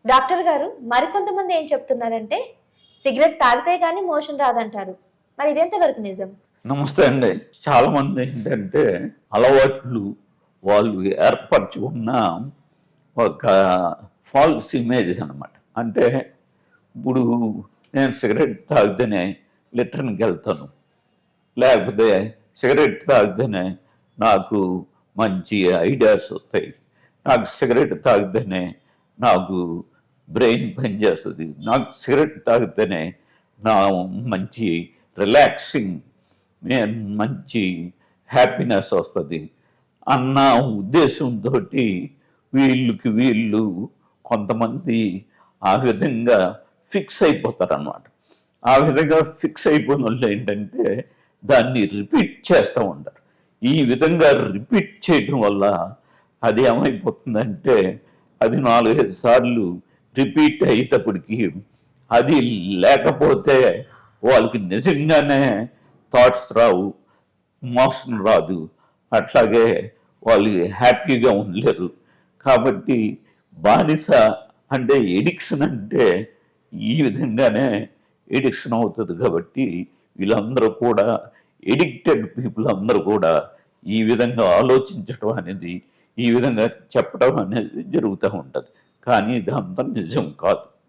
Doctor గారు మరికొంతమంది ఏం చెప్తున్నారంటే సిగరెట్ తాగితే గానీ మోషన్ రాదంటారు. మరి ఇదెంత వరకు నిజం? నమస్తే అండి. చాలా మంది ఏంటంటే అలవాట్లు వాళ్ళు ఏర్పరచుకున్న ఒక ఫాల్స్ ఇమేజెస్ అనమాట. అంటే ఇప్పుడు నేను సిగరెట్ తాగితేనే లెట్రిన్‌కి వెళ్తాను. లేకపోతే సిగరెట్ తాగితేనే నాకు మంచి ఐడియాస్ వస్తాయి. నాకు సిగరెట్ తాగితేనే నాకు బ్రెయిన్ పనిచేస్తుంది. నాకు సిగరెట్ తాగితేనే నా మంచి రిలాక్సింగ్ మంచి హ్యాపీనెస్ వస్తుంది అన్న ఉద్దేశంతో వీళ్ళు కొంతమంది ఆ విధంగా ఫిక్స్ అయిపోతారు అన్నమాట. ఆ విధంగా ఫిక్స్ అయిపోయిన వాళ్ళు ఏంటంటే దాన్ని రిపీట్ చేస్తూ ఉంటారు. ఈ విధంగా రిపీట్ చేయడం వల్ల అది ఏమైపోతుందంటే అది 4-5 సార్లు రిపీట్ అయ్యేటప్పటికి అది లేకపోతే వాళ్ళకి నిజంగానే థాట్స్ రావు, మోషన్ రాదు, అట్లాగే వాళ్ళు హ్యాపీగా ఉండలేరు. కాబట్టి బానిస అంటే ఎడిక్షన్ అంటే ఈ విధంగానే ఎడిక్షన్ అవుతుంది. కాబట్టి వీళ్ళందరూ కూడా ఎడిక్టెడ్ పీపుల్ అందరూ కూడా ఈ విధంగా ఆలోచించడం అనేది, ఈ విధంగా చెప్పడం అనేది జరుగుతూ ఉంటుంది. కానీ ఇది అంత నిజం కాదు.